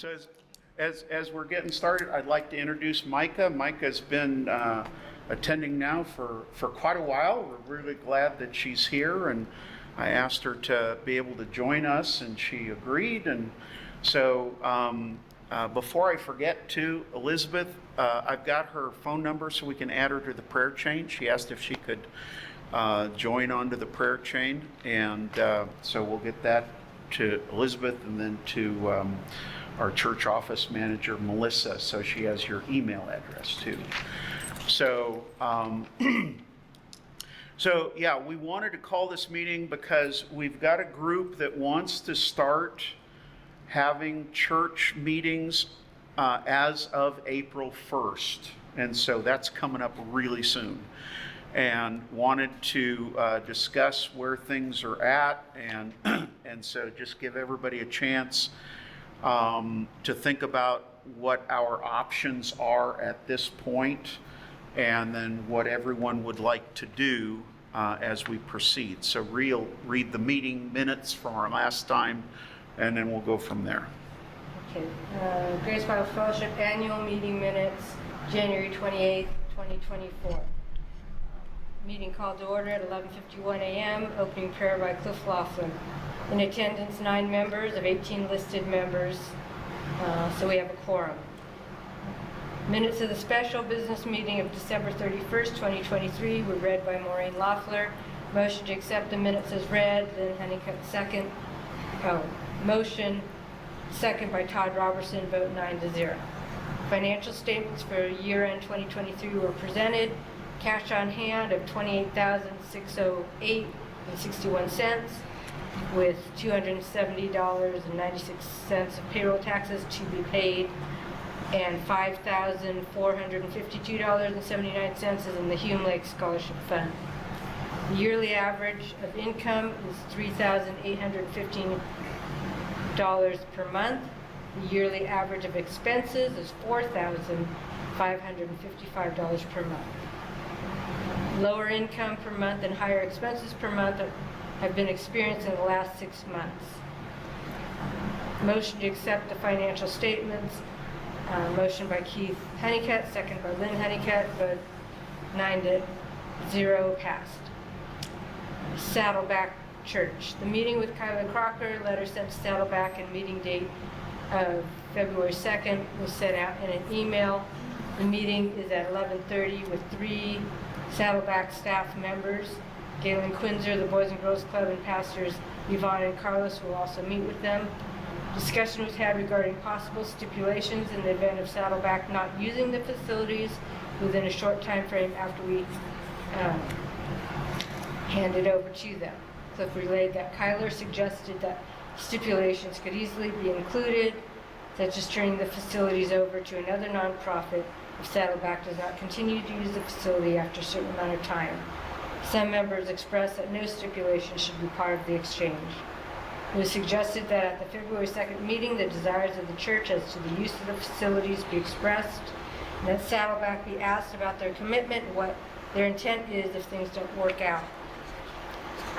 So as we're getting started, I'd like to introduce Micah. Micah's been attending now for quite a while. We're really glad that she's here, and I asked her to be able to join us, and she agreed. And so before I forget to, Elizabeth, I've got her phone number so we can add her to the prayer chain. She asked if she could join onto the prayer chain, and so we'll get that to Elizabeth and then to our church office manager, Melissa, so she has your email address too. So, so yeah, we wanted to call this meeting because we've got a group that wants to start having church meetings as of April 1st. And so that's coming up really soon. And wanted to discuss where things are at, and and so just give everybody a chance to think about what our options are at this point, and then what everyone would like to do as we proceed. So read the meeting minutes from our last time, and then we'll go from there. Okay. Grace Bible Fellowship Annual Meeting Minutes, January 28th, 2024. Meeting called to order at 11:51 a.m. Opening prayer by Cliff Laughlin. In attendance, 9 members of 18 listed members, so we have a quorum. Minutes of the special business meeting of December 31st, 2023 were read by Maureen Loeffler. Motion to accept the minutes as read, Lynn Honeycutt second. Motion second by Todd Robertson, vote 9-0. Financial statements for year-end 2023 were presented. Cash on hand of $28,608.61 with $270.96 of payroll taxes to be paid, and $5,452.79 is in the Hume Lake Scholarship Fund. The yearly average of income is $3,815 per month. The yearly average of expenses is $4,555 per month. Lower income per month and higher expenses per month have been experienced in the last 6 months. Motion to accept the financial statements. Motion by Keith Honeycutt, second by Lynn Honeycutt, vote 9-0 passed. Saddleback Church. The meeting with Kyla Crocker, letter sent to Saddleback, and meeting date of February 2nd was sent out in an email. The meeting is at 11:30 with 3 Saddleback staff members. Galen Quinzer, the Boys and Girls Club, and pastors Yvonne and Carlos will also meet with them. Discussion was had regarding possible stipulations in the event of Saddleback not using the facilities within a short time frame after we hand it over to them. Cliff relayed that Kyler suggested that stipulations could easily be included, such as turning the facilities over to another nonprofit if Saddleback does not continue to use the facility after a certain amount of time. Some members expressed that no stipulation should be part of the exchange. It was suggested that at the February 2nd meeting, the desires of the church as to the use of the facilities be expressed, and that Saddleback be asked about their commitment and what their intent is if things don't work out.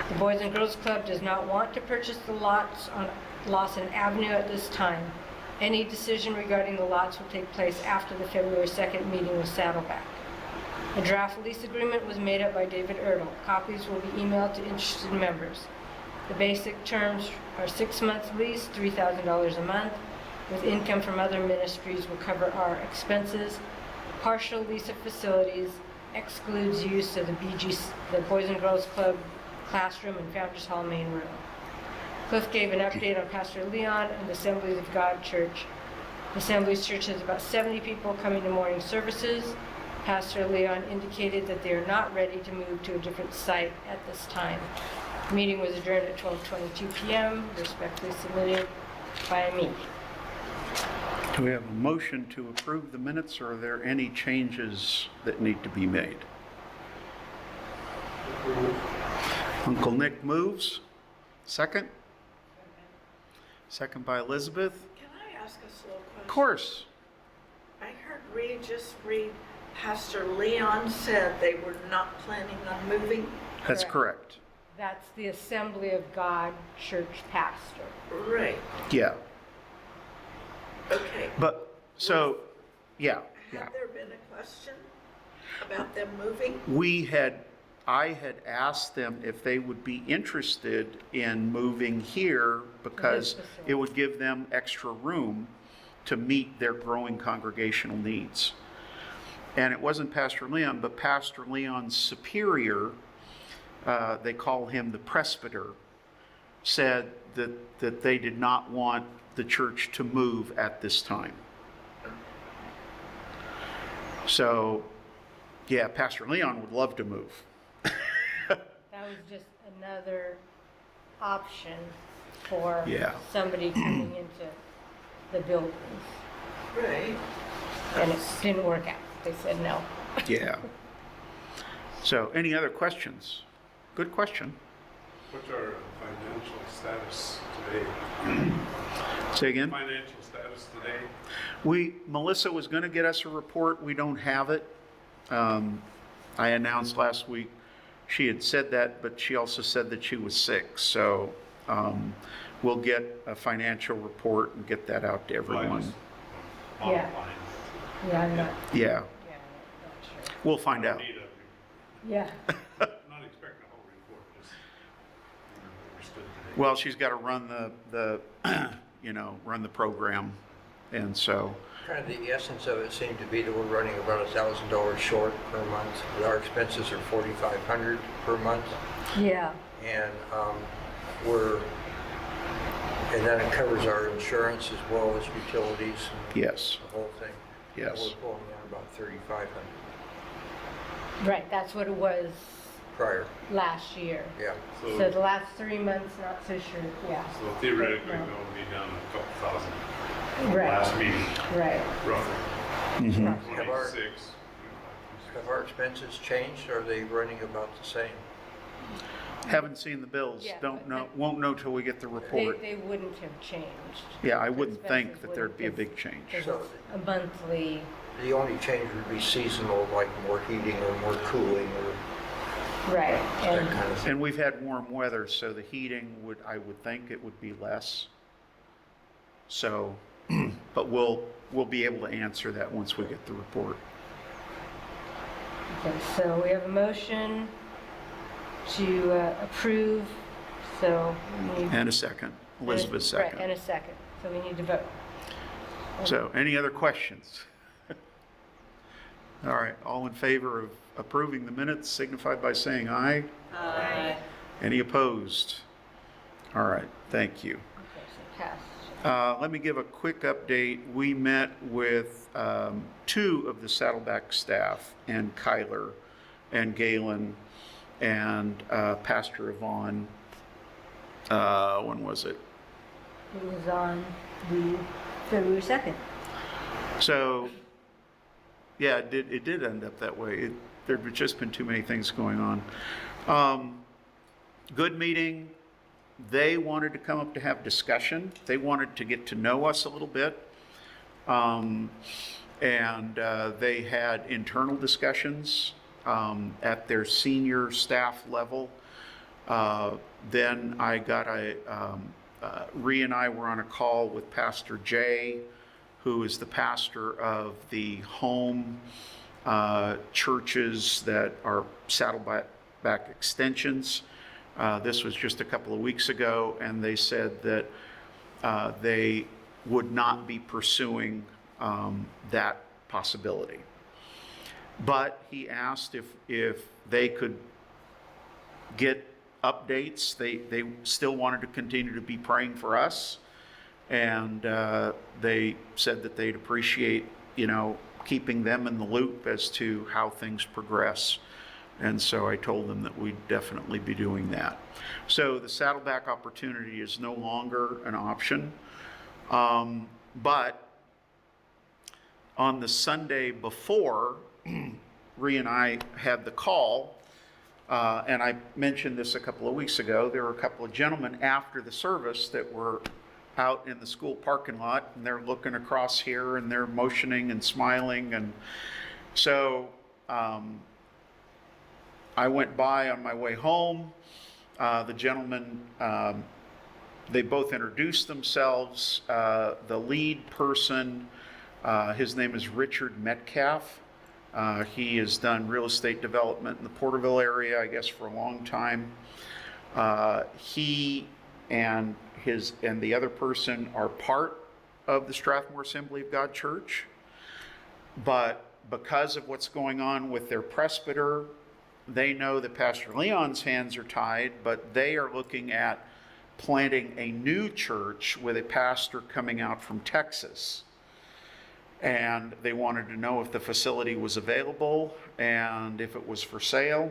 The Boys and Girls Club does not want to purchase the lots on Lawson Avenue at this time. Any decision regarding the lots will take place after the February 2nd meeting with Saddleback. A draft lease agreement was made up by David Erdl. Copies will be emailed to interested members. The basic terms are 6 months lease, $3,000 a month, with income from other ministries will cover our expenses. Partial lease of facilities excludes use of the Boys and Girls Club classroom and Founders Hall main room. Cliff gave an update on Pastor Leon and the Assemblies of God Church. The Assemblies Church has about 70 people coming to morning services. Pastor Leon indicated that they are not ready to move to a different site at this time. The meeting was adjourned at 12:22 p.m. Respectfully submitted by me. Do we have a motion to approve the minutes, or are there any changes that need to be made? Uncle Nick moves. Second? Second by Elizabeth. Can I ask us a little question? Of course. I heard just read Pastor Leon said they were not planning on moving. That's correct. That's the Assembly of God Church pastor. Right. Yeah. Okay. But, so, yeah. Had there been a question about them moving? I had asked them if they would be interested in moving here because it would give them extra room to meet their growing congregational needs. And it wasn't Pastor Leon, but Pastor Leon's superior, they call him the presbyter, said that they did not want the church to move at this time. So, yeah, Pastor Leon would love to move. That was just another option for Yeah. somebody coming into the buildings. Right. And it didn't work out. They said no. Yeah. So, any other questions? Good question. What's our financial status today? Say again? Financial status today? Melissa was going to get us a report. We don't have it. I announced last week she had said that, but she also said that she was sick. So we'll get a financial report and get that out to everyone. Yeah. Online. Yeah, I'm not, Yeah, yeah, I'm not sure. we'll find out. Need Yeah. not expecting a whole report, just understood today. Well, she's got to run the run the program. And so, Kind of the essence of it seemed to be that we're running about $1,000 short per month. Our expenses are $4,500 per month, Yeah. and and then it covers our insurance as well as utilities and yes, the whole thing. yes. We're pulling in about $3,500 Right, that's what it was prior. last year. Yeah. So the last 3 months, not so sure, yeah. So theoretically, No. we'll be down a couple thousand from Right. last meeting, Right. roughly. Mhm. Have our- 26. Have our expenses changed? Are they running about the same? Haven't seen the bills. Yeah, Don't but know, they- won't know till we get the report. They wouldn't have changed. Yeah, I wouldn't think Expenses that there'd be a wouldn't- big change. There's So- a monthly, The only change would be seasonal, like more heating or more cooling or right, that and, kind of thing. And we've had warm weather, so the heating I would think it would be less. So, but we'll be able to answer that once we get the report. okay, so we have a motion to approve, so we need. And a second, Elizabeth Right, and second. a second, so we need to vote. So, any other questions? All right, all in favor of approving the minutes signify by saying aye. Aye. Any opposed? All right, thank you. Okay, so passed. Let me give a quick update. We met with two of the Saddleback staff, and Kyler and Galen and Pastor Yvonne. When was it? It was on the February 2nd. So, yeah, it did end up that way. There'd just been too many things going on. Good meeting. They wanted to come up to have discussion. They wanted to get to know us a little bit. And they had internal discussions at their senior staff level. Then I got Rhea and I were on a call with Pastor Jay, who is the pastor of the home churches that are Saddleback extensions. This was just a couple of weeks ago, and they said that they would not be pursuing that possibility. But he asked if they could get updates. They still wanted to continue to be praying for us, and they said that they'd appreciate, keeping them in the loop as to how things progress. And so I told them that we'd definitely be doing that. So the Saddleback opportunity is no longer an option. But on the Sunday before, Rhea and I had the call, and I mentioned this a couple of weeks ago. There were a couple of gentlemen after the service that were out in the school parking lot, and they're looking across here, and they're motioning and smiling. And so I went by on my way home. The gentlemen, they both introduced themselves. The lead person His name is Richard Metcalf. He has done real estate development in the Porterville area, I guess, for a long time. He and the other person are part of the Strathmore Assembly of God Church, but because of what's going on with their presbyter, they know that Pastor Leon's hands are tied, but they are looking at planting a new church with a pastor coming out from Texas. And they wanted to know if the facility was available and if it was for sale.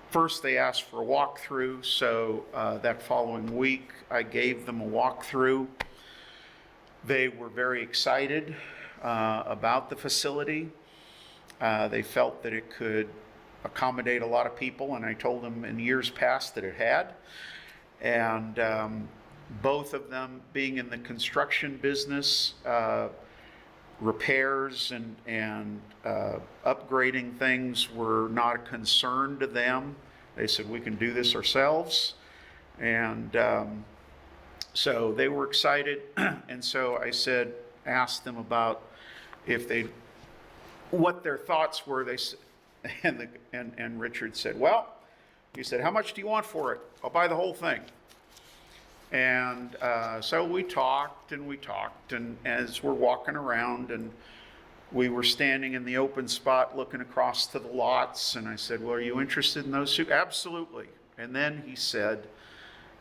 First, they asked for a walkthrough, so that following week, I gave them a walkthrough. They were very excited about the facility. They felt that it could accommodate a lot of people, and I told them in years past that it had. And both of them being in the construction business, repairs and upgrading things were not a concern to them. They said, we can do this ourselves. And so they were excited. And so I asked them about what their thoughts were. And Richard said, well, he said, how much do you want for it? I'll buy the whole thing. And so we talked, and as we're walking around, and we were standing in the open spot looking across to the lots, and I said, well, are you interested in those two? Absolutely. And then he said,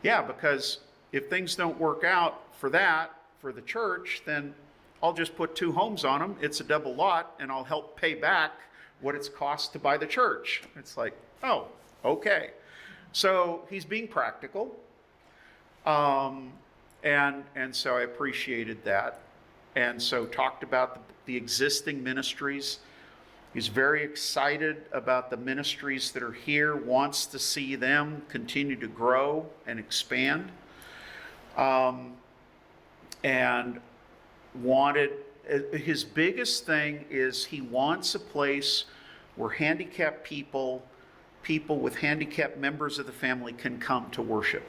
yeah, because if things don't work out for the church, then I'll just put 2 homes on them. It's a double lot, and I'll help pay back what it's cost to buy the church. It's like, oh, okay. So he's being practical. And so I appreciated that. And so talked about the existing ministries. He's very excited about the ministries that are here, wants to see them continue to grow and expand. And his biggest thing is he wants a place where handicapped people with handicapped members of the family can come to worship.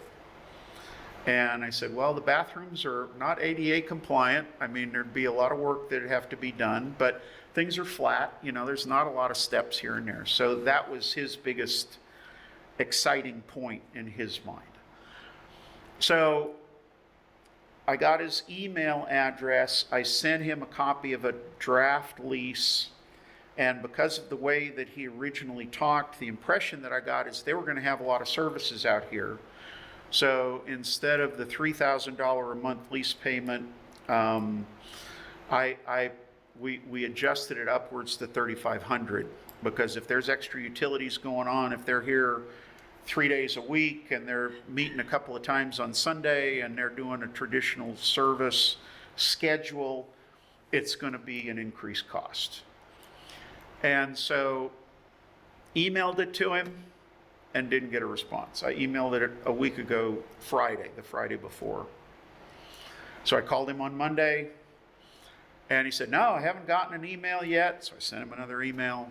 And I said, well, the bathrooms are not ADA compliant. I mean, there'd be a lot of work that'd have to be done, but things are flat. There's not a lot of steps here and there. So that was his biggest exciting point in his mind. So I got his email address. I sent him a copy of a draft lease. And because of the way that he originally talked, the impression that I got is they were going to have a lot of services out here. So instead of the $3,000 a month lease payment, we adjusted it upwards to $3,500, because if there's extra utilities going on, if they're here 3 days a week and they're meeting a couple of times on Sunday and they're doing a traditional service schedule, it's going to be an increased cost. And so emailed it to him and didn't get a response. I emailed it a week ago, the Friday before. So I called him on Monday, and he said, no, I haven't gotten an email yet. So I sent him another email.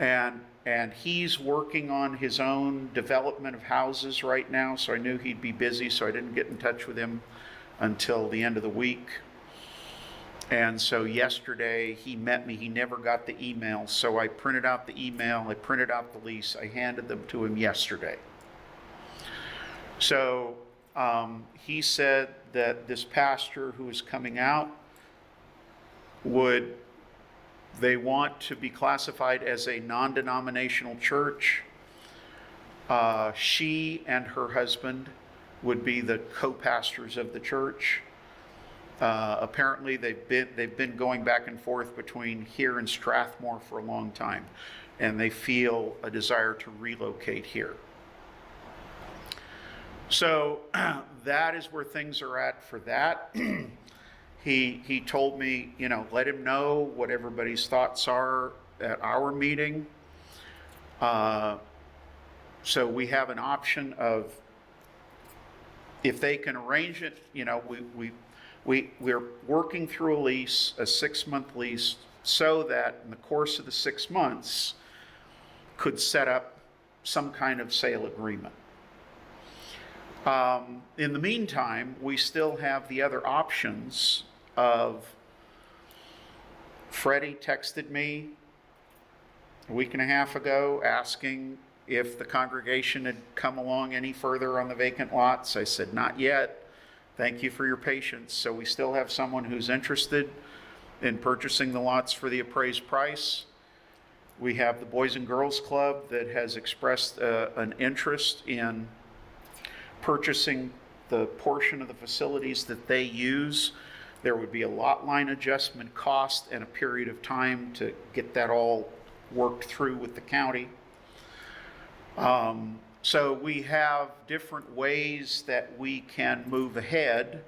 And he's working on his own development of houses right now, so I knew he'd be busy, so I didn't get in touch with him until the end of the week. And so yesterday he met me. He never got the email, so I printed out the email, I printed out the lease, I handed them to him yesterday. So he said that this pastor who is coming out they want to be classified as a non-denominational church. She and her husband would be the co-pastors of the church. Apparently they've been going back and forth between here and Strathmore for a long time, and they feel a desire to relocate here. So that is where things are at for that. He told me, let him know what everybody's thoughts are at our meeting. So we have an option of, if they can arrange it, we're working through a lease, a 6-month lease, so that in the course of the 6 months could set up some kind of sale agreement. In the meantime, we still have the other options of Freddie texted me a week and a half ago asking if the congregation had come along any further on the vacant lots. I said, not yet. Thank you for your patience. So we still have someone who's interested in purchasing the lots for the appraised price. We have the Boys and Girls Club that has expressed an interest in purchasing the portion of the facilities that they use. There would be a lot line adjustment cost and a period of time to get that all worked through with the county. So we have different ways that we can move ahead.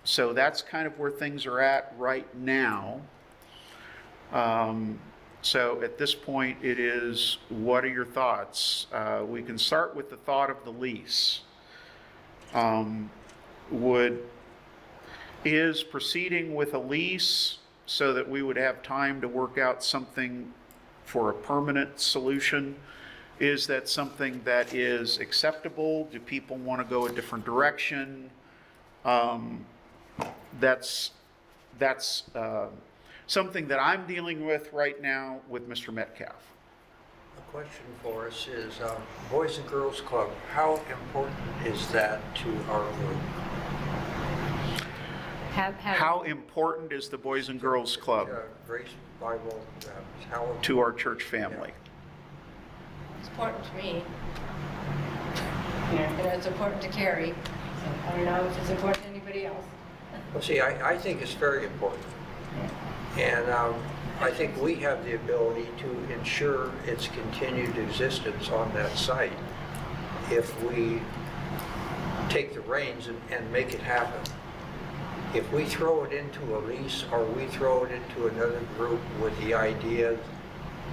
So that's kind of where things are at right now. So at this point, it is, what are your thoughts? We can start with the thought of the lease. Is proceeding with a lease so that we would have time to work out something for a permanent solution, is that something that is acceptable? Do people want to go a different direction? That's something that I'm dealing with right now with Mr. Metcalf. A question for us is, Boys and Girls Club, how important is that to our group? How important is the Boys and Girls Club Grace Bible, how to our church family? It's important to me. And it's important to Carrie. So I don't know if it's important to anybody else. Well, see, I think it's very important. And I think we have the ability to ensure its continued existence on that site if we take the reins and make it happen. If we throw it into a lease or we throw it into another group with the idea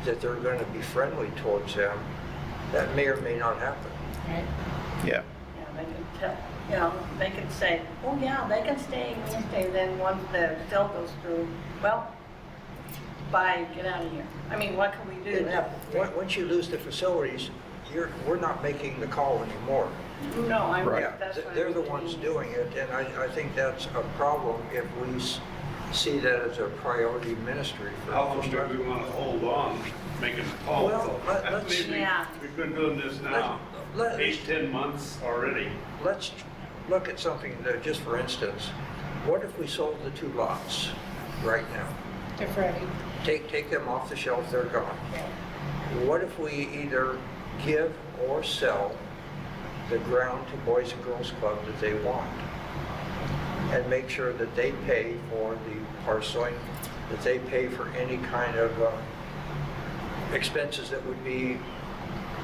that they're going to be friendly towards them, that may or may not happen. Right? Yeah. Yeah, they can tell, you know, they can say, oh yeah, they can stay, we can stay, then once the sale goes through, well, bye, get out of here. I mean, what can we do? Once you lose the facilities, we're not making the call anymore. No, I'm, Right. that's what They're the I'm ones saying. doing it, and I think that's a problem if we see that as a priority ministry for. How long do we want to hold on making the call? Well, let's- Maybe Yeah. we've been doing this now, Let- 8-10 months already. Let's look at something that, just for instance, what if we sold the 2 lots right now? To Freddie. Take them off the shelf, they're gone. What if we either give or sell the ground to Boys and Girls Club that they want? And make sure that they pay for the parceling, that they pay for any kind of expenses that would be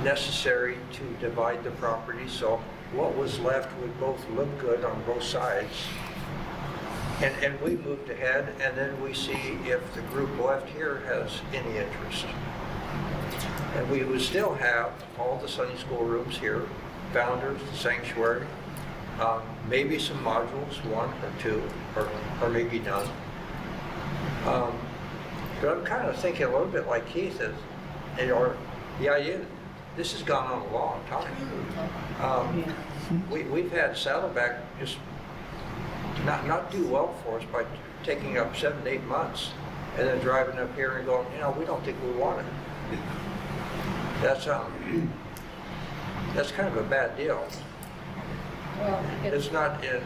necessary to divide the property. So what was left would both look good on both sides. And we moved ahead, and then we see if the group left here has any interest. And we would still have all the Sunday school rooms here, Founders, the sanctuary, maybe some modules, 1 or 2, or maybe none. But I'm kind of thinking a little bit like Keith is, or the idea, this has gone on a long time. We've had Saddleback just not do well for us by taking up 7-8 months and then driving up here and going, we don't think we want it. That's kind of a bad deal. Well, It's not, it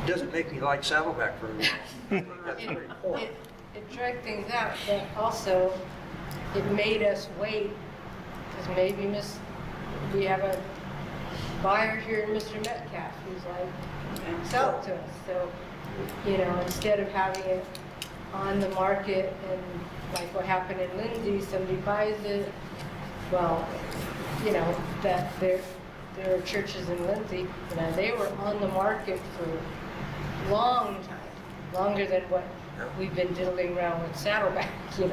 doesn't make me like Saddleback very well. I think that's very poor. it dragged things out, but also it made us wait, because maybe we have a buyer here, Mr. Metcalf, who's like, sell it to us. So, instead of having it on the market and like what happened in Lindsay, somebody buys it, well, that there are churches in Lindsay, they were on the market for a long time, longer than what we've been diddling around with Saddleback, So,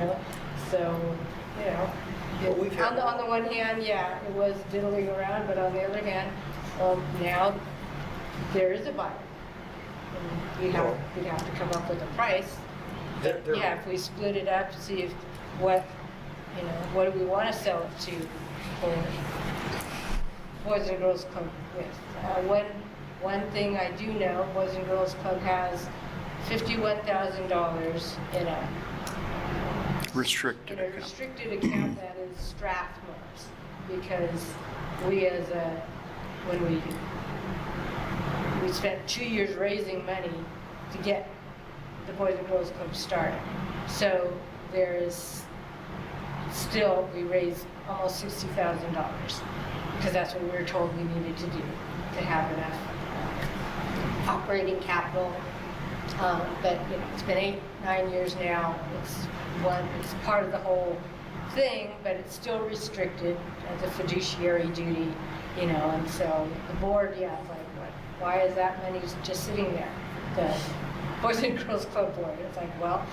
Well, we've had- on the one hand, yeah, it was diddling around, but on the other hand, now there is a buyer. And we'd have to come up with a price. They're- Yeah, if we split it up, see what do we want to sell it to for? Boys and Girls Club with. One thing I do know, Boys and Girls Club has $51,000 in a Restricted account. restricted account that is Strathmore's, because when we spent 2 years raising money to get the Boys and Girls Club started. So there is still, we raised almost $60,000, because that's what we were told we needed to do to have enough operating capital. But you know, it's been 8-9 years now. It's part of the whole thing, but it's still restricted as a fiduciary duty, you know. And so the board, yeah, it's like, why is that money just sitting there? The Boys and Girls Club board. It's like, well,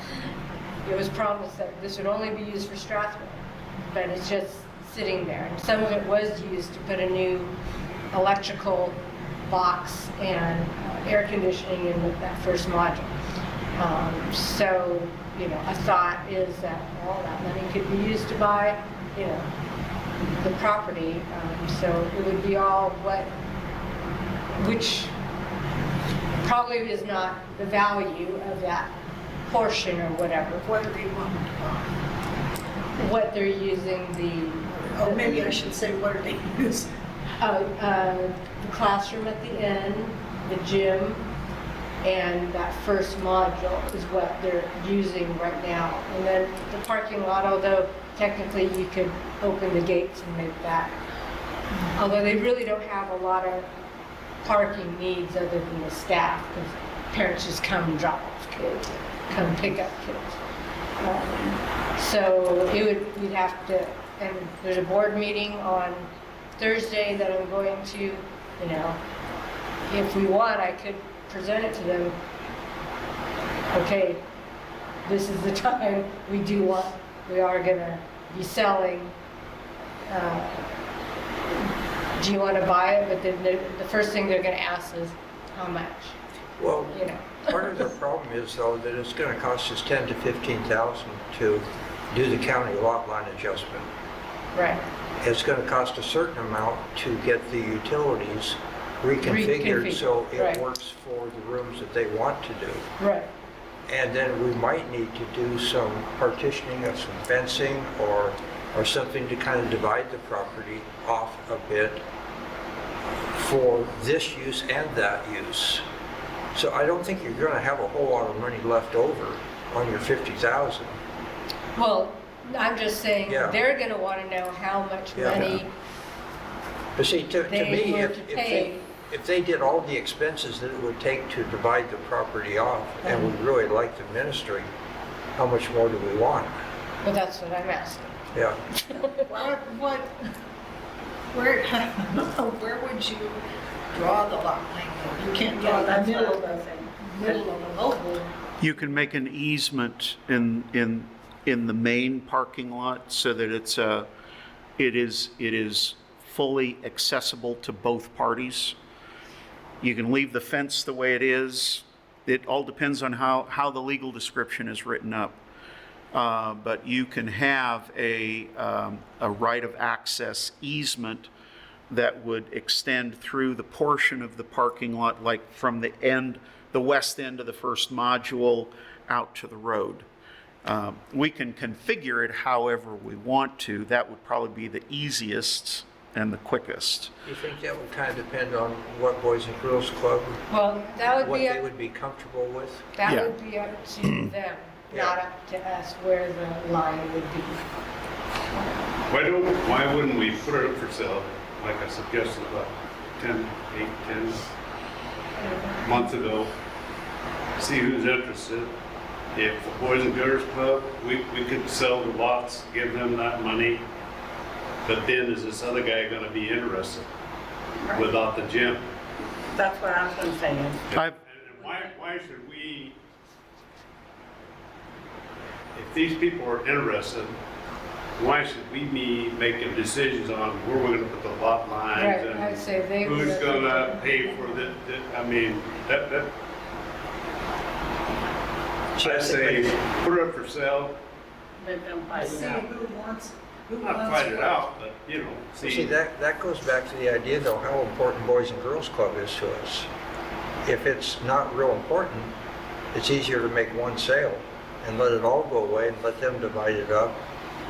it was promised that this would only be used for Strathmore, but it's just sitting there. And some of it was used to put a new electrical box and air conditioning in that first module. So, you know, a thought is that all that money could be used to buy, you know, the property. So it would be all which probably is not the value of that portion or whatever. What do they want to buy? What they're using Oh, maybe I should say, what are they using? the classroom at the end, the gym, and that first module is what they're using right now. And then the parking lot, although technically you could open the gates and make that. Although they really don't have a lot of parking needs other than the staff, because parents just come and drop off kids, come pick up kids. So we'd have to, and there's a board meeting on Thursday that I'm going to, you know, if we want, I could present it to them. Okay, this is the time we are gonna be selling. Do you want to buy it? But then the first thing they're gonna ask is, how much? Well, You know. part of the problem is though that it's going to cost us $10,000 to $15,000 to do the county lot line adjustment. Right. It's going to cost a certain amount to get the utilities reconfigured so it right. works for the rooms that they want to do. Right. And then we might need to do some partitioning of some fencing or something to kind of divide the property off a bit for this use and that use. So I don't think you're going to have a whole lot of money left over on your 50,000. Well, I'm just saying, Yeah. they're gonna wanna know how much Yeah. money But see, to they me, were to pay. if they did all the expenses that it would take to divide the property off, and we really like the ministry, how much more do we want? Well, that's what I'm asking. Yeah. Where would you draw the lot line? You can't draw Yeah, the that's what I middle was gonna say. of the mobile. You can make an easement in the main parking lot so that it is fully accessible to both parties. You can leave the fence the way it is. It all depends on how the legal description is written up. But you can have a right of access easement that would extend through the portion of the parking lot, like from the west end of the first module out to the road. We can configure it however we want to. That would probably be the easiest and the quickest. You think that would kind of depend on what Boys and Girls Club, Well, that would what be they up, would be comfortable with? that Yeah. would be up to them, Yeah. not up to us where the line would be. Why wouldn't we put it up for sale, like I suggested about 10 months ago? See who's interested. If the Boys and Girls Club, we could sell the lots, give them that money. But then is this other guy gonna be interested without the gym? That's what I was gonna say. I've- And why should we, if these people are interested, why should we be making decisions on where we're gonna put the lot lines Right, and I'd say they would. who's gonna pay for I mean, I say, put it up for sale. Let them buy See it out. who wants, Not fight it out, but, See, that goes back to the idea though, how important Boys and Girls Club is to us. If it's not real important, it's easier to make one sale and let it all go away and let them divide it up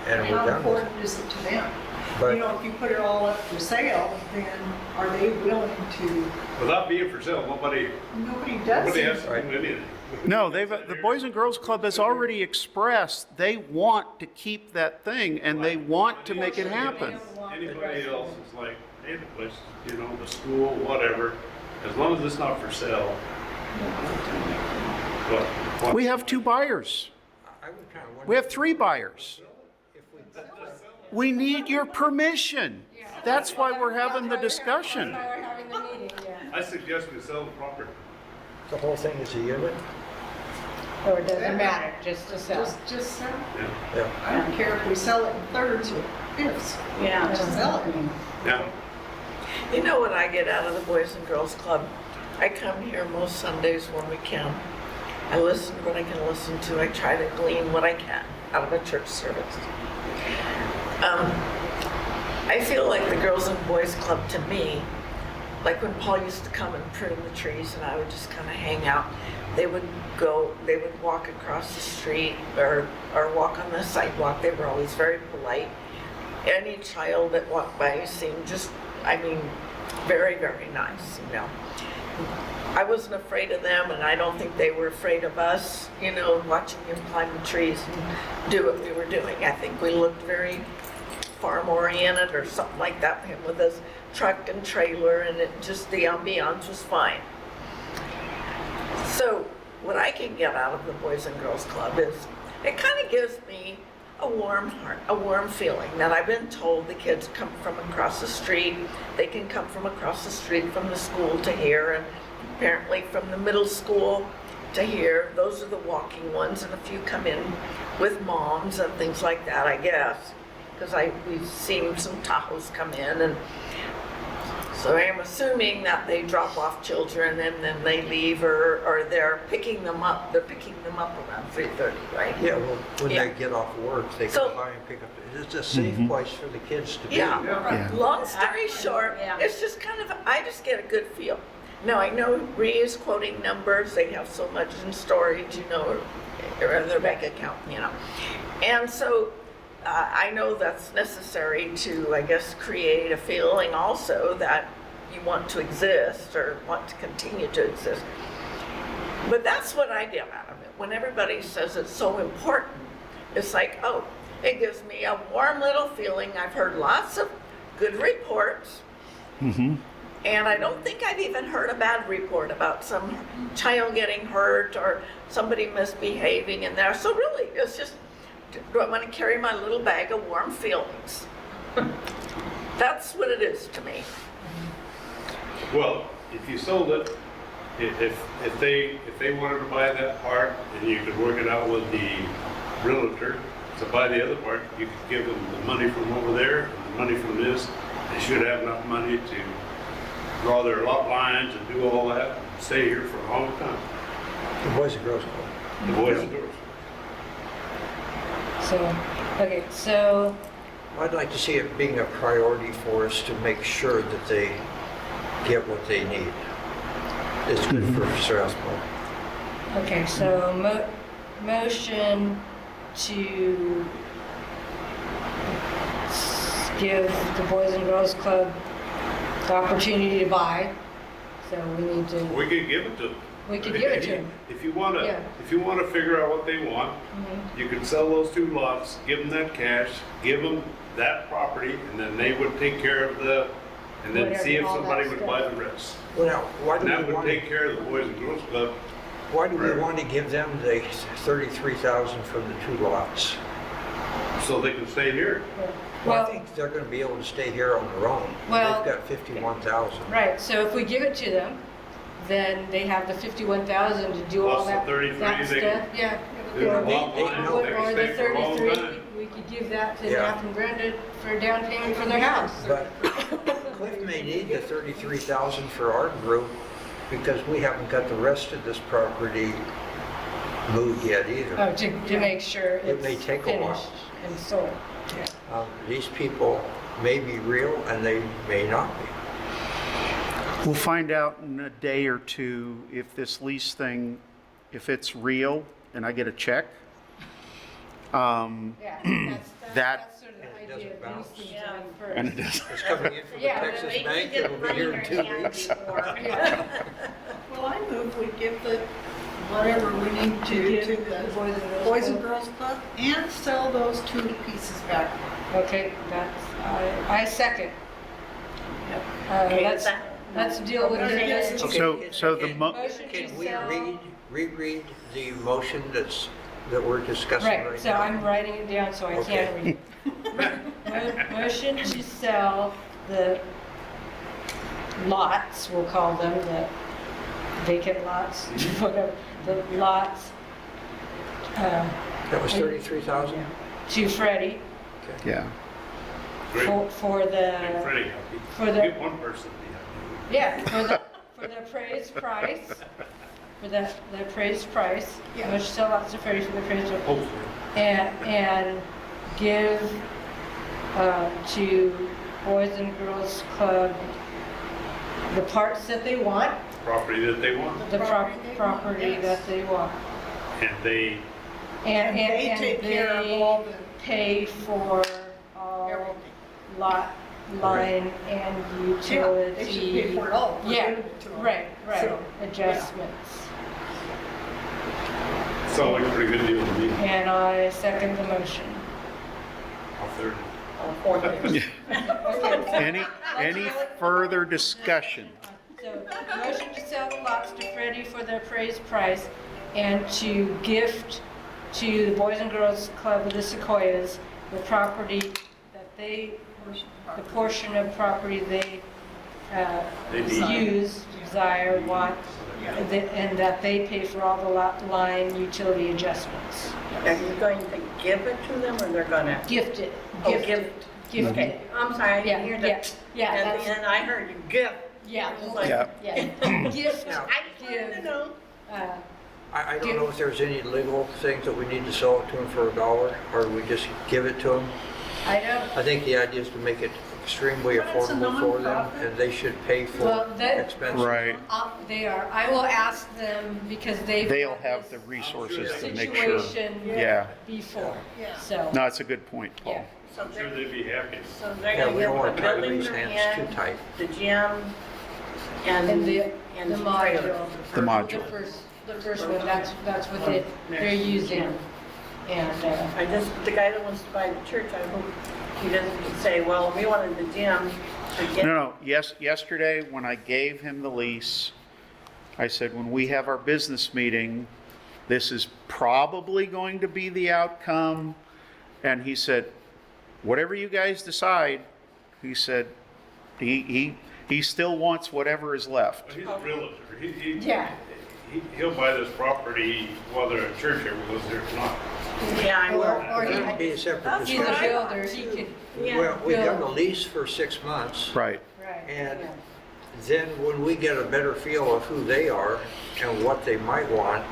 and we're How done with it. important is it to them? But- You know, if you put it all up for sale, then are they willing to, without being for sale, nobody does has it. to do anything. No, the Boys and Girls Club has already expressed they want to keep that thing and they want to make it happen. Anybody else is like, hey, the place, the school, whatever, as long as it's not for sale. What? We have 2 buyers. I would kind of wonder. We have 3 buyers. if we put that- We need your permission. That's why we're having the discussion. That's why we're having the meeting, yeah. I suggest we sell the property. The whole thing is a unit? Or it doesn't matter, just to sell. Just sell. Yeah. Yeah. I don't care if we sell it in thirds or fifths. Yeah. Just sell it. Yeah. You know what I get out of the Boys and Girls Club? I come here most Sundays when we can. I listen to what I can listen to. I try to glean what I can out of a church service. I feel like the Girls and Boys Club to me, like when Paul used to come and prune the trees and I would just kind of hang out, they would walk across the street or walk on the sidewalk. They were always very polite. Any child that walked by seemed just, very, very nice, I wasn't afraid of them, and I don't think they were afraid of us, watching them climb the trees and do what we were doing. I think we looked very farm-oriented or something like that, him with his truck and trailer, and the ambiance was fine. So what I can get out of the Boys and Girls Club is it kind of gives me a warm heart, a warm feeling that I've been told the kids come from across the street. They can come from across the street from the school to here, and apparently from the middle school to here. Those are the walking ones, and a few come in with moms and things like that, I guess, because we've seen some Tahoes come in, and so I'm assuming that they drop off children and then they leave, or they're picking them up. They're picking them up around 3:30, right? Yeah, well, when Yeah. they get off work, they So- come by and pick up. It's a safe place for the kids to be. Yeah. Yeah. Long story short, Yeah. it's just I just get a good feel. Now, I know Ree is quoting numbers. They have so much in storage, or in their bank account, And so I know that's necessary to, I guess, create a feeling also that you want to exist or want to continue to exist. But that's what I get out of it. When everybody says it's so important, it's like, oh, it gives me a warm little feeling. I've heard lots of good reports. And I don't think I've even heard a bad report about some child getting hurt or somebody misbehaving in there. So really, it's just, do I want to carry my little bag of warm feelings? That's what it is to me. Well, if you sold it, if they wanted to buy that part and you could work it out with the realtor to buy the other part, you could give them the money from over there, and the money from this. They should have enough money to draw their lot lines and do all that, and stay here for a long time. The Boys and Girls Club. The boys and girls. So, I'd like to see it being a priority for us to make sure that they get what they need. It's good for Strathmore. okay, so motion to give the Boys and Girls Club the opportunity to buy. So we need to, We could give it to them. we could give it to them. If you wanna, Yeah. if you wanna figure out what they want, you could sell those 2 lots, give them that cash, give them that property, and then they would take care of and then see if Whatever, all somebody that would buy stuff. the rest. Well, now, why And do that we would want take care of the Boys and Girls Club. to give them the 33,000 from the 2 lots? So they can stay here. Well, I Well, think they're going to be able to stay here on their own. Well- They've got 51,000. right, so if we give it to them, then they have the 51,000 to do all Plus the that, 33 that they stuff, can yeah. do the Or lot we- lines, or- they can or the stay for a long 33, time. we could give that to Yeah. Nap and Brenda for a down payment for their house. But Cliff may need the 33,000 for our group because we haven't got the rest of this property moved yet either. Oh, to make sure It may it's take a while. finished and sold. These people may be real and they may not be. We'll find out in a day or two if this lease thing, if it's real and I get a check. Yeah, That- that's sort of And it the idea doesn't of bounce. these things Yeah. in first. And it does. It's coming in from the Yeah, Texas Maybe Bank, we get it'll be here in money 2 in our hand weeks. before. Yeah. Well, I move we give the, whatever we need to the Boys and Girls Club and sell those 2 pieces back. Okay, I second. Okay, Let's, is that- let's deal with Okay. this. Okay, So the can- Motion to Can we sell. reread the motion that we're discussing right now? Right, so I'm writing it down so I can't Okay. read. Motion to sell the lots, we'll call them, the vacant lots, whatever, the lots That was 33,000? to Freddie Yeah. Great. for Make the, Freddie happy. for the- Get one person to be happy. yeah, for the appraised price, for the appraised price. Yeah. Motion to sell lots to Freddie for the appraised price. Hopefully. And give to Boys and Girls Club the parts that they want, Property that they want. the Property they want, property yes. that they want. And they, And they take care of all the, pay for all everything. lot, line, and utility. They should pay for it all. We're Yeah, giving it to them. right, So, adjustments. sound like a pretty good deal to me. And I second the motion. I'll third it. Four things. Okay. Any further discussion? So, motion to sell the lots to Freddie for the appraised price and to gift to the Boys and Girls Club of the Sequoias the property that they, the portion of property they They need. use, desire, want, and that they pay for all the lot line utility adjustments. Are you going to give it to them, or they're gonna? Gift it, Oh, gift give it, it. gift Okay, it. I'm sorry, I Yeah, didn't hear yeah, that. yeah, At that's- the end, I heard you give. Yeah, It's like- Yeah. yeah. Gift, Yeah. I just wanted to know. I don't know if there's any legal things that we need to sell it to them for $1, or we just give it to them. I don't, I think the idea is to make it extremely But it's a affordable for them, nonprofit. and they should pay for Well, that- expenses. Right. they are, I will ask them because they've. They'll had have this the resources to make sure. Situation Yeah. before, Yeah. so. No, it's a good point, Yeah. Paul. So I'm sure they're, they'd be happy. so they're Yeah, gonna we don't give want the to tie building these hands too and tight. the gym and And the and module. trailer. The module. The first one, that's what they're using. And, I just, the guy that wants to buy the church, I hope he doesn't say, well, we wanted the gym to get. No, yes, yesterday, when I gave him the lease, I said, when we have our business meeting, this is probably going to be the outcome. And he said, whatever you guys decide, he said, he still wants whatever is left. But he's a realtor. Yeah. He'll buy this property whether a church ever goes there or not. Yeah, I Or- will. or That would be a separate he's a discussion. builder, he could, Yeah. Well, we've done a build. lease for 6 months, Right. right. and then when we get a better feel of who they are and what they might want,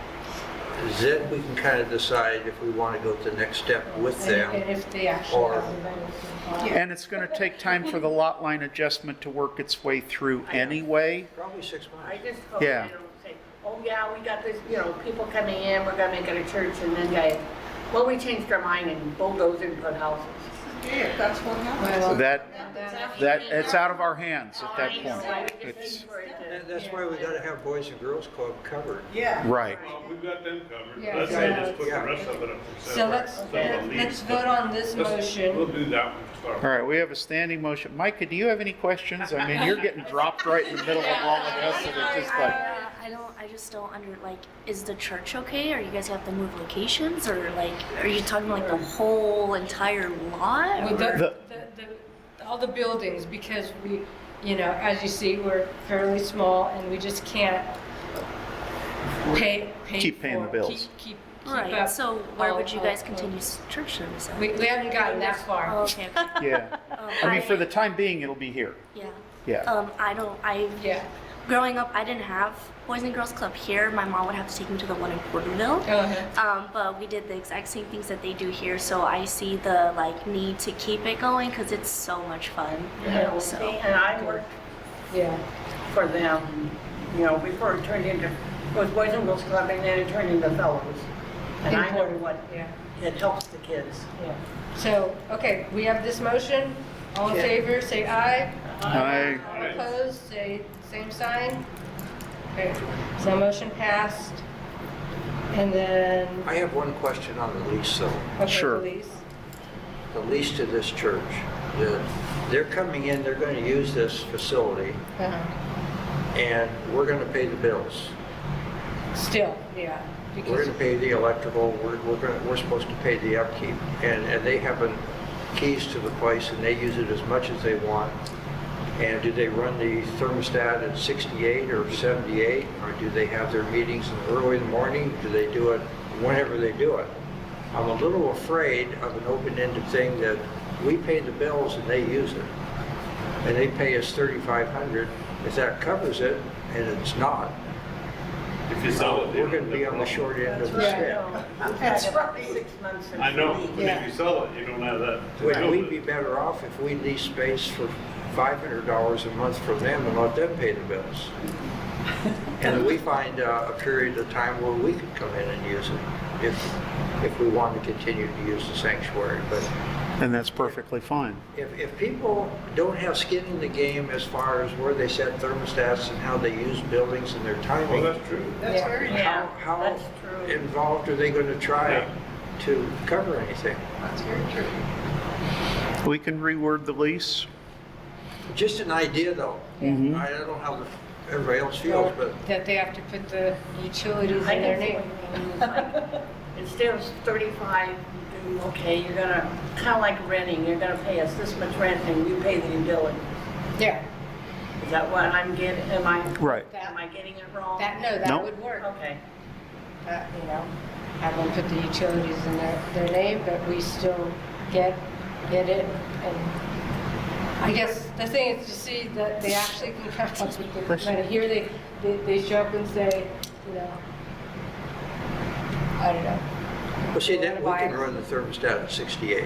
then we can kind of decide if we want to go to the next step with them. And if they actually or- have the money. And it's going to take time for the lot line adjustment to work its way through anyway. Probably 6 months. I just hope Yeah. they don't say, oh yeah, we got this, people coming in, we're gonna make it a church, and then guys, well, we changed our mind and bulldozed and put houses. Yeah, that's what happens. Well, That, it's out of our hands at that I know, I point. was just It's, waiting for it to- And that's why we got to have Boys and Girls Club covered. Yeah. right. Well, we've got them covered. Yeah, Let's say so- just put the rest of it up for So sale. let's, Some of the let's leaves. vote on this We'll motion. do that one to start. All right, we have a standing motion. Micah, do you have any questions? I mean, you're getting dropped right in the middle of all of this, and it's just like, I just don't is the church okay? Are you guys gonna have to move locations, or like, are you talking like the whole entire lot? With or- all the buildings, because we, as you see, we're fairly small and we just can't pay Keep paying for- the bills. Keep Right, up so where would you all- guys all- continue church service at? We haven't gotten that Oh, far. okay, okay. yeah. I mean, for the time being, it'll be here. Yeah. Yeah. I don't, I, Yeah, growing up, I didn't have Boys and Girls Club here. My mom would have to take me to the one in Porterville. But we did the exact same things that they do here, so I see the like need to keep it going because it's so much fun. Yeah, So and I worked Yeah. for them, you know, before it turned into, it was Boys and Girls Club and then it turned into Fellows. And I know what, Yeah. it helps the kids. Yeah. So, okay, we have this motion. All in Yeah. favor, say aye. Aye. All opposed, say same sign. Okay, so motion passed. And then, I have one question on the lease though. okay, Sure. please. The lease to this church. They're coming in, they're going to use this facility, and we're going to pay the bills. Still, yeah. We're Because, going to pay the electrical, we're supposed to pay the upkeep. And they have keys to the place and they use it as much as they want. And do they run the thermostat at 68 or 78? Or do they have their meetings early in the morning? Do they do it whenever they do it? I'm a little afraid of an open-ended thing that we pay the bills and they use it. And they pay us $3,500. If that covers it, and it's not, If you sell it, we're going to be on the short end of the Yeah, stick. I know. We've That's had right. 6 months since I know, we- but if you sell it, you don't have that. We'd be better off if we lease space for $500 a month from them and let them pay the bills. And then we find a period of time where we could come in and use it if we want to continue to use the sanctuary. But And that's perfectly fine. if people don't have skin in the game as far as where they set thermostats and how they use buildings and their Well, timing, that's true. That's very true. Yeah, how that's true. involved are they going to try Yeah. to cover anything? That's very true. We can reword the lease. Just an idea though. Mhm. I don't know how everybody else feels, but that they have to put the utilities I in their can see name. what you mean. It's like, instead of 35, you do, okay, you're gonna, kind of like renting, you're gonna pay us this much rent and you pay the utility. Yeah. Is that what I'm getting, am I? Right. Am I getting it wrong? No, that Nope. would work. Okay. You know, have them put the utilities in their name, but we still get it. And I guess the thing is to see that they actually can come up with the money. Here they show up and say, you know, I don't know. well, see, then we can run the thermostat at 68.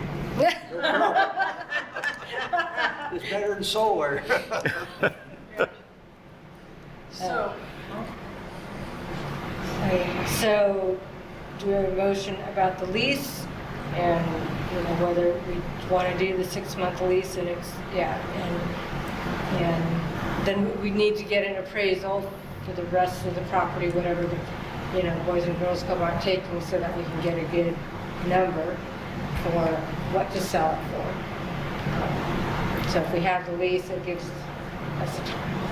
It's better than solar. So, So, do we have a motion about the lease and, you know, whether we want to do the 6-month lease and and then we need to get an appraisal for the rest of the property, whatever the, you know, Boys and Girls Club aren't taking, so that we can get a good number for what to sell it for. So if we have the lease, it gives us,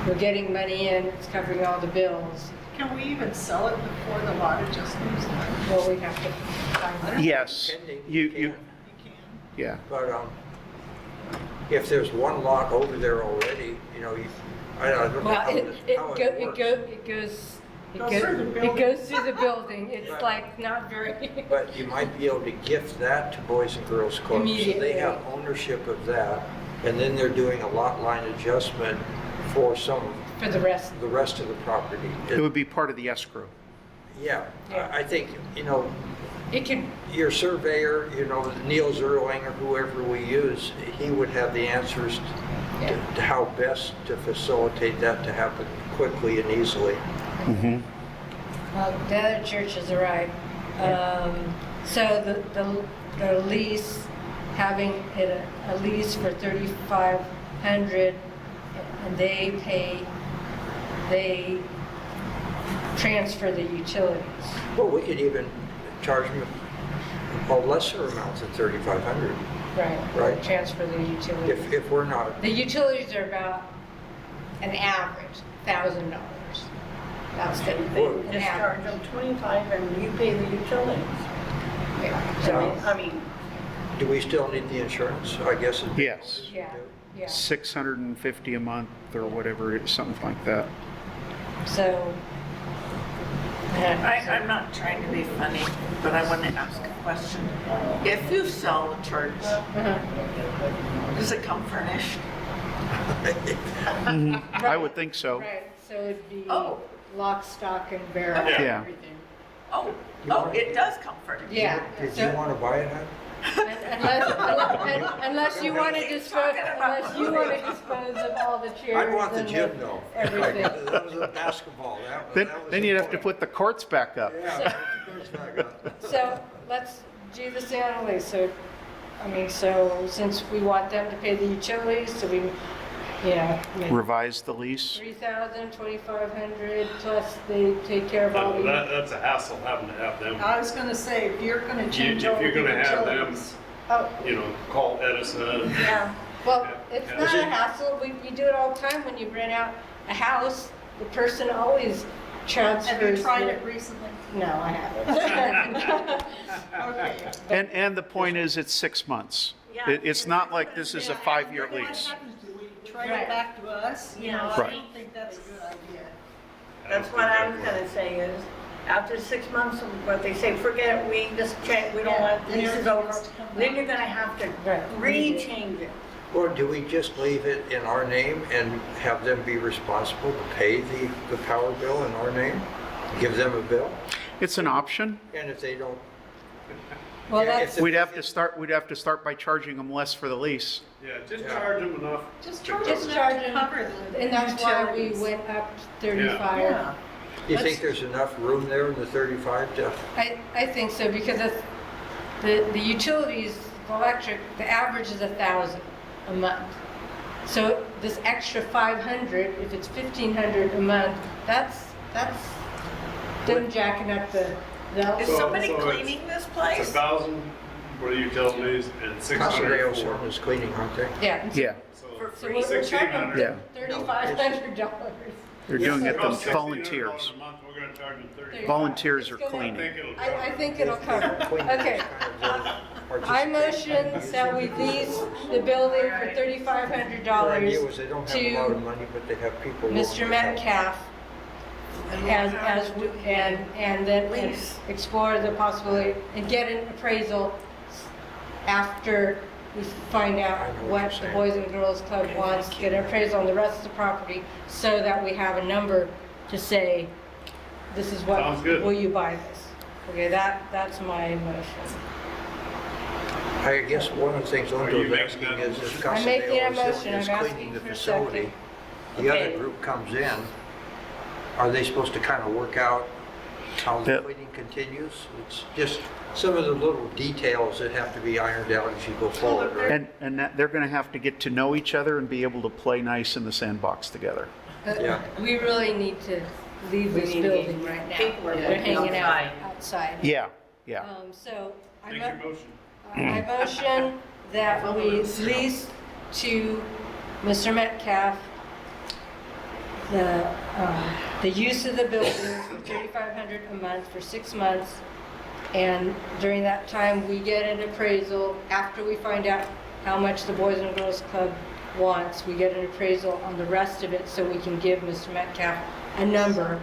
we're getting money in, it's covering all the bills. can we even sell it before the lot adjustments? Well, we have to find out. Yes. You, You can. yeah. But if there's one lot over there already, you know, I don't know Well, how it it works. goes through the building. It's Right. like not very, But you might be able to gift that to Boys and Girls Club. So Immediately. they have ownership of that, and then they're doing a lot line adjustment for for the rest. the rest of the property. It would be part of the escrow. Yeah, Yeah. I think, you know, It could, your surveyor, you know, Neil Zerling or whoever we use, he would have the answers to how best to facilitate that to happen quickly and easily. the other churches are right. So the lease, having it a lease for $3,500, and they transfer the utilities. Well, we could even charge them a lesser amount than $3,500 Right. Transfer the utilities. if we're not. The utilities are about an average, $1,000. That's the, They an just charge average. them 25 and you pay the utilities. Yeah. So- I mean, Do we still need the insurance? I guess. Yes. Yeah, yeah. 650 a month or whatever, something like that. So. I'm not trying to be funny, but I want to ask a question. If you sell the church, does it come furnished? I would think so. Right, So it'd be Oh. lock, stock, and barrel, Okay. Yeah. everything. Oh, You oh, want- it does comfort me. Yeah. Did so- you want to buy it, Hon? Unless you want to He's dispose, talking about unless you want to dispose of all the chairs. I'd want the and gym though. Everything. That was a basketball. Then, that was then you'd have to important. put the courts back up. Yeah, put the courts back up. So let's do the San So, I mean, so since we want them to pay the utilities, so we, Revise the lease. 3,000, 2,500 plus they take care of all the. That's a hassle having to have them, I was gonna say, if you're gonna change if all the you're gonna have them- utilities. Oh, call Edison. Yeah. well, Yeah. it's Yeah. not a hassle. We do it all the time when you rent out a house. The person always transfers. Have you tried their- it recently? No, I haven't. Okay. And the point is, it's 6 months. Yeah. It's not like this is a 5-year Then lease. What happens? Do we trade Right. it back to us? You know, Right. I don't think that's a good idea. That's what I was gonna say is, after 6 months, what they say, forget it, we just change, we don't Yeah, want then leases everything over. has to come Then back. you're gonna have to Right. re-change it. Or do we just leave it in our name and have them be responsible to pay the power bill in our name? Give them a bill? It's an option. And if they don't, Well, Yeah, that's, if- We'd have to start by charging them less for the lease. Yeah, just Yeah. charge them enough. Just to charge cover Just it. charge them to them. cover the and that's why we utilities. went up to 35. Yeah. you think there's enough room there in the 35 to? I think so, because it's, the utilities, the electric, the average is 1,000 a month. So this extra 500, if it's 1,500 a month, that's them jacking up the. Is So- somebody so it's- cleaning this It's place? 1,000 for the utilities and 600 Pasadena for. Zone is cleaning, aren't they? Yeah. Yeah, For So free? we're charging 1,600. Yeah. $3,500. they're doing it them Costs $1,600 volunteers. a month, we're gonna charge them 30. Volunteers are It's gonna- I cleaning. think it'll I cover. think it'll cover. Cleaning Okay. is kind of their I participation. motion that we lease the building for Their idea $3,500 was they don't have a lot of to money, but they have people. willing Mr. to help. Metcalf and then Lease. explore the possibility and get an appraisal after we find out I know what what you're the saying. Boys and Girls Club wants, get an appraisal on the rest of the property so that we have a number to say, this is what, Sounds good. will you buy this? Okay, that's my motion. I guess one of the things I'm Are you doing making that is if I'm making a Casadena motion. Zone is I'm cleaning asking the for a facility, the Okay. other group comes in, are they supposed to kind of work out how the Yeah. cleaning continues? It's just some of the little details that have to be ironed out as you go forward, right? And that they're going to have to get to know each other and be able to play nice in the sandbox together. Yeah. We really need to leave We this need to building get right now. people We're working hanging out outside. outside. Yeah, yeah. So I Make your motion. I motion that we lease to Mr. Metcalf the use of the building for $3,500 a month for 6 months. And during that time, we get an appraisal after we find out how much the Boys and Girls Club wants. We get an appraisal on the rest of it so we can give Mr. Metcalf a number,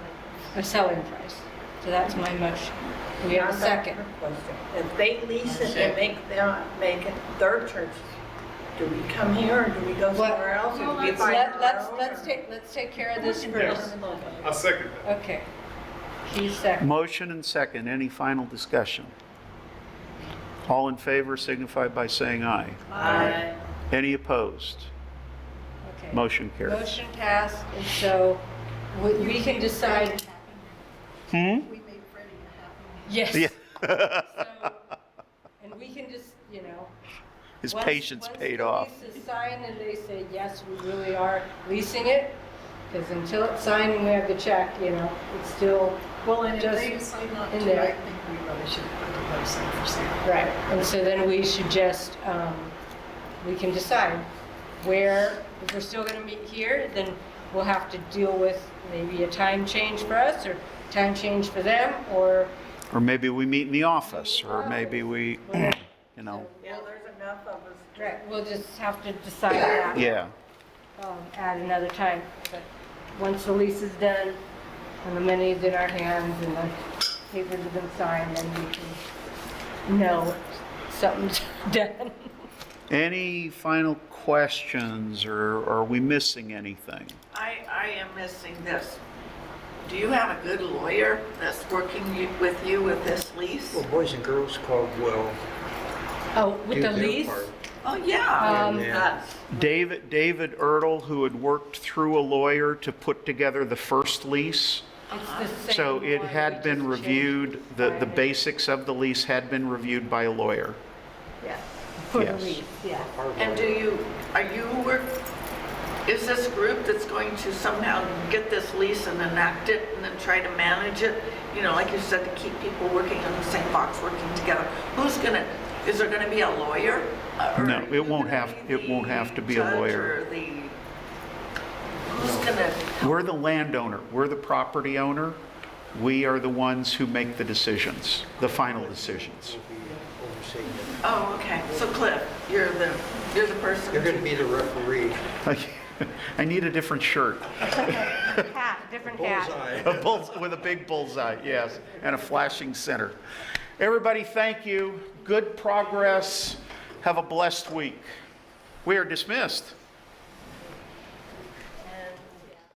a selling price. So that's my motion. Do we have a second? If they lease it and make it their church, do we come here or do we go What- somewhere else? Or do we find Let's take care of this first. I'll second that. Okay. Keith second. Motion and second. Any final discussion? All in favor signify by saying aye. Aye. Any opposed? Okay. Motion carries. Motion passed, and so we can decide, Hmm? We made Freddie happy. yes. Yeah. So, and we can just, His once- patience paid off. Once the lease is signed and they say, yes, we really are leasing it, because until it's signed and we have the check, it's still, Well, and if Just they decide not in to, there. I think we really should put the website for sale. right. And so then we should just, we can decide where, if we're still gonna meet here, then we'll have to deal with maybe a time change for us, or time change for them, or, Or maybe we meet in the office, or maybe we, Yeah, there's enough of us. right, we'll just have to decide that. yeah. At another time. But once the lease is done, and the money's in our hands, and the papers have been signed, then we can know something's done. Any final questions, or are we missing anything? I I am missing this. Do you have a good lawyer that's working with you with this lease? Well, Boys and Girls Club will Oh, with do the their lease? part. Oh, yeah. Um, That's- David Ertl, who had worked through a lawyer to put together the first lease. It's the So same it one, had we been just reviewed, changed the requirements. basics of the lease had been reviewed by a lawyer. Yeah, for the Yes. lease, yeah. Our And is this group that's going to somehow get this lease and enact it and then try to manage it? You know, like you said, to keep people working in the same box, working together. Is there gonna be a lawyer? Or No, are it you won't gonna have- be it won't have to be a the judge lawyer. or who's gonna? We're the landowner, we're the property owner. We are the ones who make the decisions, the final decisions. Will be overseeing it. Oh, okay. So Cliff, you're the person. You're going to be the referee. I need a different shirt. Hat, different hat. Bullseye. With a big bullseye, yes, and a flashing center. Everybody, thank you. Good progress. Have a blessed week. We are dismissed.